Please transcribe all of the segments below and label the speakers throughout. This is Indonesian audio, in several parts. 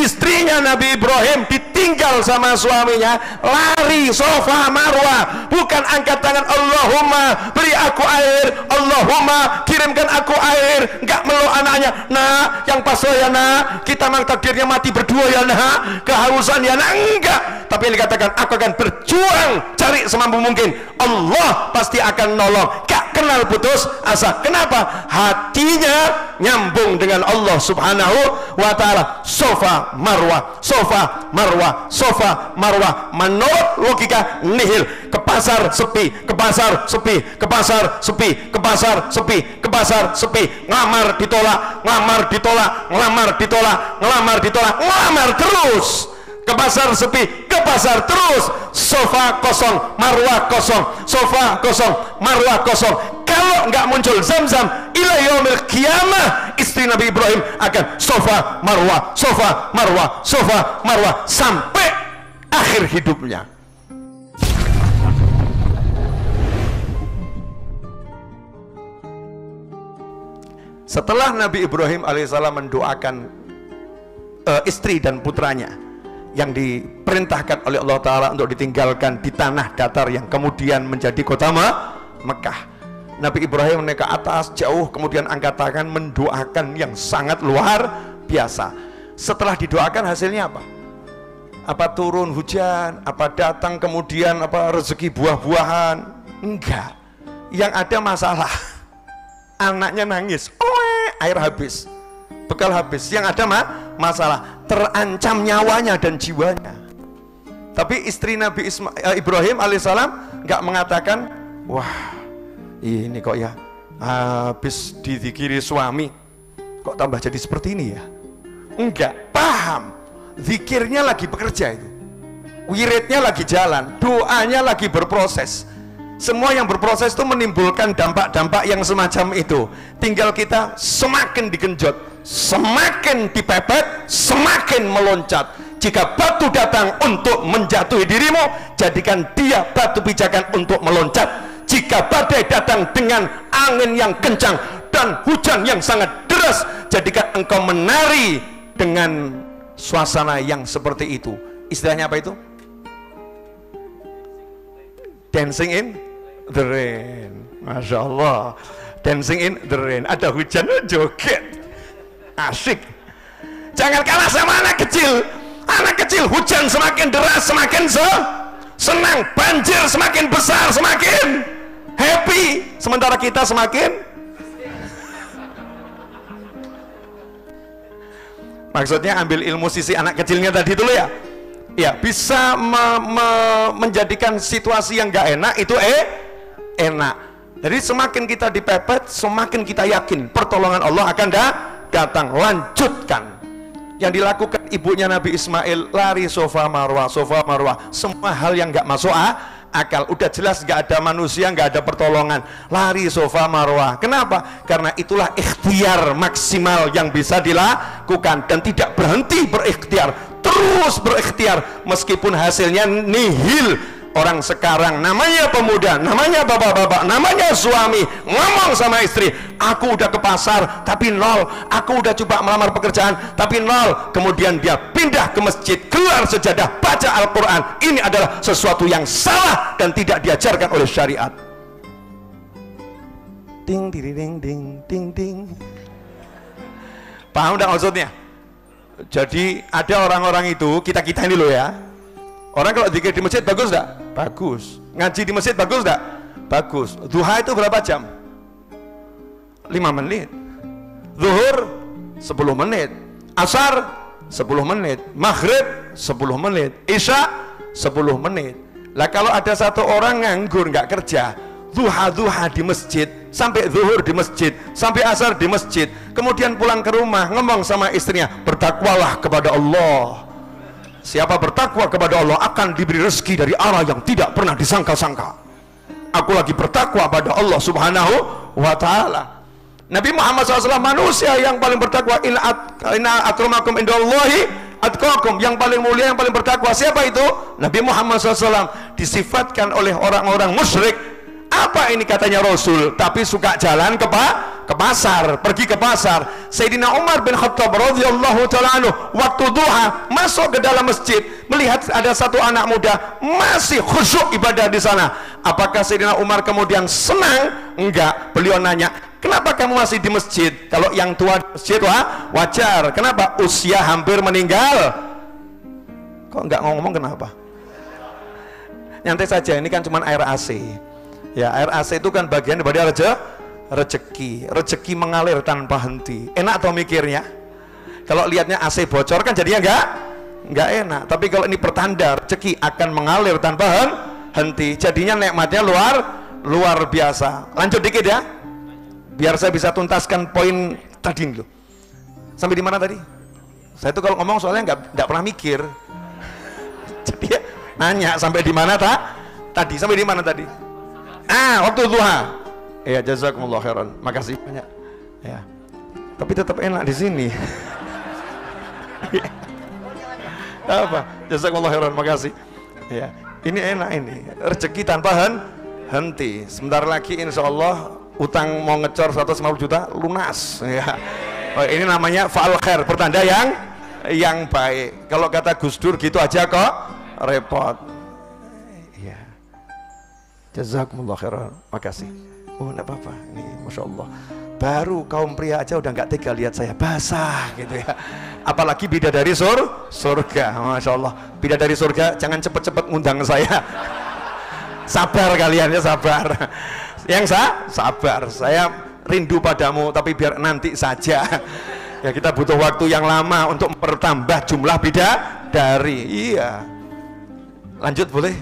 Speaker 1: istrinya Nabi Ibrahim ditinggal sama suaminya, lari Safa Marwah, bukan angkat tangan Allahumma beri aku air, Allahumma kirimkan aku air, enggak meluk anaknya, nah yang pas ya nah, kita memang takdirnya mati berdua ya nah, kehausan ya nah, enggak, tapi yang dikatakan aku akan berjuang cari semampu mungkin, Allah pasti akan nolong, gak kenal putus asa. Kenapa? Hatinya nyambung dengan Allah subhanahu wa ta'ala. Safa Marwah, Safa Marwah, Safa Marwah, menurut logika nihil. Ke pasar sepi, ke pasar sepi, ke pasar sepi, ke pasar sepi, ke pasar sepi, ngelamar ditolak, ngelamar ditolak, ngelamar ditolak, ngelamar ditolak, ngelamar terus. Ke pasar sepi, ke pasar terus. Safa kosong, Marwah kosong, Safa kosong, Marwah kosong. Kalau nggak muncul Zamzam, ila yaumil qiyamah, istri Nabi Ibrahim akan Safa Marwah, Safa Marwah, Safa Marwah sampai akhir hidupnya. Setelah Nabi Ibrahim alaihissalam mendoakan istri dan putranya yang diperintahkan oleh Allah Ta'ala untuk ditinggalkan di tanah datar yang kemudian menjadi kota Mekah, Nabi Ibrahim naik ke atas jauh, kemudian angkat tangan mendoakan yang sangat luar biasa. Setelah didoakan hasilnya apa? Apa turun hujan? Apa datang kemudian apa rezeki buah-buahan? Enggak. Yang ada masalah. Anaknya nangis, air habis, bekal habis. Yang ada masalah, terancam nyawanya dan jiwanya. Tapi istri Nabi Ibrahim alaihissalam nggak mengatakan, wah ini kok ya habis dizikiri suami kok tambah jadi seperti ini ya. Enggak, paham, zikirnya lagi bekerja itu, wiridnya lagi jalan, doanya lagi berproses. Semua yang berproses itu menimbulkan dampak-dampak yang semacam itu. Tinggal kita semakin digenjot, semakin dipepet, semakin meloncat. Jika batu datang untuk menjatuhi dirimu, jadikan dia batu pijakan untuk meloncat. Jika badai datang dengan angin yang kencang dan hujan yang sangat deras, jadikan engkau menari dengan suasana yang seperti itu. Istilahnya apa itu? Dancing in the rain. Masya Allah, dancing in the rain. Ada hujan, joget, asik. Jangan kalah sama anak kecil. Anak kecil hujan semakin deras semakin senang, banjir semakin besar semakin happy, sementara kita semakin maksudnya ambil ilmu sisi anak kecilnya tadi dulu ya. Ya, bisa menjadikan situasi yang gak enak itu enak. Jadi semakin kita dipepet, semakin kita yakin pertolongan Allah akan datang. Lanjutkan yang dilakukan ibunya Nabi Ismail, lari Safa Marwah, Safa Marwah. Semua hal yang gak masuk akal, udah jelas gak ada manusia, gak ada pertolongan, lari Safa Marwah. Kenapa? Karena itulah ikhtiar maksimal yang bisa dilakukan, dan tidak berhenti berikhtiar, terus berikhtiar meskipun hasilnya nihil. Orang sekarang namanya pemuda, namanya bapak-bapak, namanya suami, ngomong sama istri, aku udah ke pasar tapi nol, aku udah coba melamar pekerjaan tapi nol. Kemudian dia pindah ke masjid, keluar sejadah, baca Al-Quran. Ini adalah sesuatu yang salah dan tidak diajarkan oleh syariat. Ding ding ding ding ding ding. Paham enggak maksudnya? Jadi ada orang-orang itu, kita-kita ini loh ya, orang kalau zikir di masjid bagus enggak? Bagus. Ngaji di masjid bagus enggak? Bagus. Duha itu berapa jam? 5 menit. Zuhur 10 menit. Asar 10 menit. Maghrib 10 menit. Isya 10 menit. Lah kalau ada satu orang nganggur nggak kerja, duha di masjid, sampai zuhur di masjid, sampai asar di masjid, kemudian pulang ke rumah ngomong sama istrinya, bertakwalah kepada Allah. Siapa bertakwa kepada Allah akan diberi rezeki dari arah yang tidak pernah disangka-sangka. Aku lagi bertakwa pada Allah subhanahu wa ta'ala. Nabi Muhammad SAW manusia yang paling bertakwa. Inna akramakum indallahi atqakum, yang paling mulia, yang paling bertakwa. Siapa itu? Nabi Muhammad SAW. Disifatkan oleh orang-orang musyrik, apa ini katanya Rasul, tapi suka jalan ke ke pasar, pergi ke pasar. Sayyidina Umar bin Khattab radhiyallahu ta'ala anhu waktu duha masuk ke dalam masjid, melihat ada satu anak muda masih khusyuk ibadah di sana. Apakah Sayyidina Umar kemudian senang? Enggak. Beliau nanya, kenapa kamu masih di masjid? Kalau yang tua di masjid wajar. Kenapa? Usia hampir meninggal. Kok enggak ngomong kenapa? Nyantai saja, ini kan cuma air AC. Ya, air AC itu kan bagian daripada rezeki. Rezeki mengalir tanpa henti. Enak atau mikirnya? Kalau lihatnya AC bocor kan jadinya enggak enak. Tapi kalau ini pertanda rezeki akan mengalir tanpa henti, jadinya nikmatnya luar biasa. Lanjut dikit ya, biar saya bisa tuntaskan poin tadi dulu. Sampai di mana tadi? Saya tuh kalau ngomong soalnya enggak pernah mikir. Jadi ya, nanya sampai di mana tadi? Sampai di mana tadi? Waktu duha. Ya, jazakumullah khairan. Makasih banyak. Ya. Tapi tetap enak di sini. Apa? Jazakumullah khairan. Makasih. Ya. Ini enak ini. Rezeki tanpa henti. Sebentar lagi insya Allah utang mau ngecor 150 juta lunas. Ya. Oh, ini namanya fa'al khair, pertanda yang baik. Kalau kata Gus Dur gitu aja kok repot. Ya. Jazakumullah khairan. Makasih. Oh, enggak apa-apa. Ini Masya Allah. Baru kaum pria aja udah nggak tega lihat saya basah gitu ya. Apalagi bidadari surga. Masya Allah. Bidadari surga jangan cepet-cepet ngundang saya. Sabar kalian ya, sabar. Yang sabar. Saya rindu padamu, tapi biar nanti saja. Ya, kita butuh waktu yang lama untuk mempertambah jumlah bidadari. Iya. Lanjut boleh?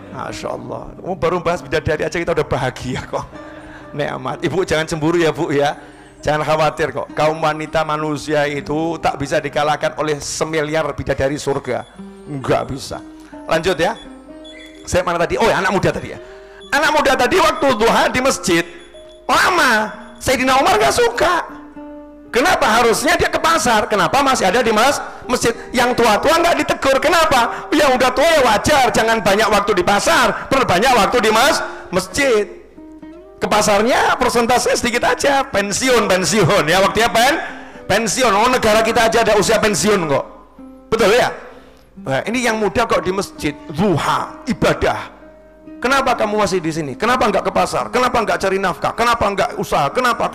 Speaker 1: Masya Allah. Baru bahas bidadari aja kita udah bahagia kok. Nikmat. Ibu jangan cemburu ya Bu ya. Jangan khawatir kok. Kaum wanita manusia itu tak bisa dikalahkan oleh semiliar bidadari surga. Enggak bisa. Lanjut ya. Saya mana tadi? Oh ya, anak muda tadi ya. Anak muda tadi waktu duha di masjid lama. Sayyidina Umar gak suka. Kenapa? Harusnya dia ke pasar. Kenapa masih ada di masjid? Yang tua-tua nggak ditegur. Kenapa? Yang udah tua ya wajar. Jangan banyak waktu di pasar, perbanyak waktu di masjid. Ke pasarnya persentasenya sedikit aja. Pensiun ya, waktunya pensiun. Oh, negara kita aja ada usia pensiun kok. Betul ya? Nah, ini yang muda kok di masjid duha ibadah. Kenapa kamu masih di sini? Kenapa nggak ke pasar? Kenapa nggak cari nafkah? Kenapa nggak usaha? Kenapa?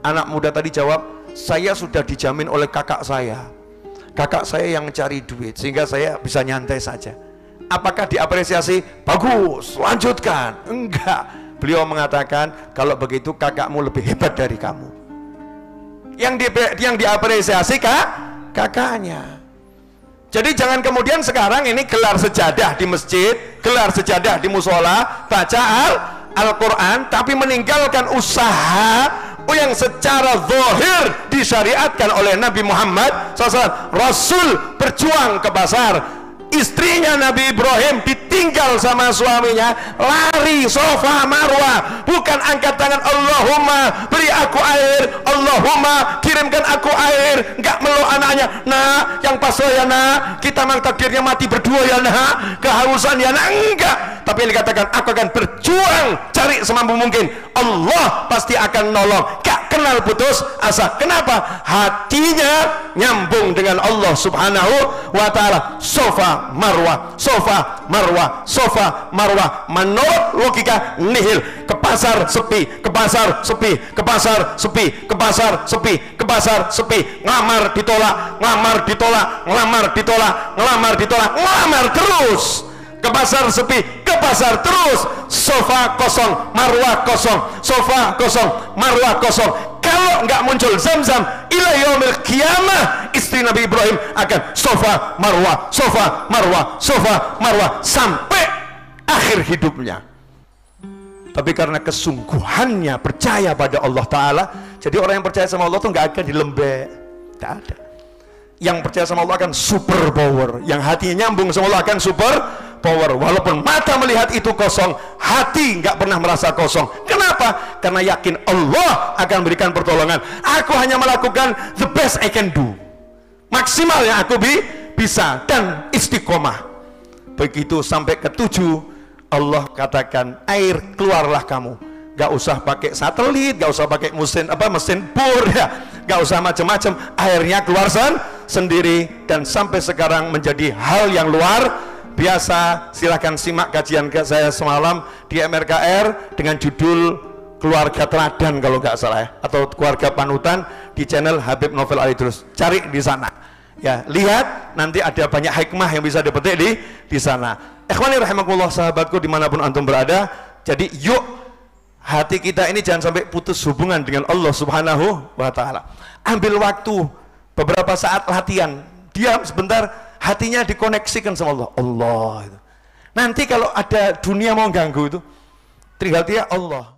Speaker 1: Anak muda tadi jawab, saya sudah dijamin oleh kakak saya. Kakak saya yang cari duit, sehingga saya bisa nyantai saja. Apakah diapresiasi? Bagus, lanjutkan. Enggak. Beliau mengatakan, kalau begitu kakakmu lebih hebat dari kamu. Yang diapresiasi kakaknya. Jadi jangan kemudian sekarang ini gelar sejadah di masjid, gelar sejadah di musola, baca Al-Quran, tapi meninggalkan usaha yang secara zahir disyariatkan oleh Nabi Muhammad SAW. Rasul berjuang ke pasar, istrinya Nabi Ibrahim ditinggal sama suaminya, lari Safa Marwah, bukan angkat tangan Allahumma beri aku air, Allahumma kirimkan aku air, enggak meluk anaknya, nah yang pas ya nak, kita memang takdirnya mati berdua ya nak, kehausan ya nak, enggak. Tapi yang dikatakan aku akan berjuang cari semampu mungkin, Allah pasti akan nolong, gak kenal putus asa. Kenapa? Hatinya nyambung dengan Allah Subhanahu wa ta'ala. Safa Marwah, Safa Marwah, Safa Marwah. Menurut logika nihil. Ke pasar sepi, ke pasar sepi, ke pasar sepi, ke pasar sepi, ke pasar sepi. Ngelamar ditolak, ngelamar ditolak, ngelamar ditolak, ngelamar ditolak, ngelamar terus. Ke pasar sepi, ke pasar terus. Sofa kosong, Marwah kosong, sofa kosong, Marwah kosong. Kalau nggak muncul Zam-Zam ila yaumil qiyamah, istri Nabi Ibrahim akan sofa Marwah, sofa Marwah, sofa Marwah sampai akhir hidupnya. Tapi karena kesungguhannya percaya pada Allah Ta'ala, jadi orang yang percaya sama Allah tuh nggak akan dilembek, nggak ada. Yang percaya sama Allah akan super power, yang hatinya nyambung sama Allah akan super power. Walaupun mata melihat itu kosong, hati nggak pernah merasa kosong. Kenapa? Karena yakin Allah akan berikan pertolongan. Aku hanya melakukan the best I can do, maksimal yang aku bisa, dan istiqomah. Begitu sampai ke 7, Allah katakan air keluarlah kamu. Gak usah pakai satelit, gak usah pakai mesin bor ya, gak usah macam-macam, airnya keluar sendiri, dan sampai sekarang menjadi hal yang luar biasa. Silahkan simak kajian saya semalam di MRKR dengan judul Keluarga Teladan kalau nggak salah ya, atau Keluarga Panutan di channel Habib Novel Alidrus. Cari di sana ya, lihat nanti ada banyak hikmah yang bisa dipetik di sana. Ikhwani rahimakumullah, sahabatku dimanapun antum berada, jadi yuk hati kita ini jangan sampai putus hubungan dengan Allah Subhanahu wa Ta'ala. Ambil waktu beberapa saat latihan, diam sebentar, hatinya dikoneksikan sama Allah. Allah itu. Nanti kalau ada dunia mau ganggu itu, tinggal dia Allah.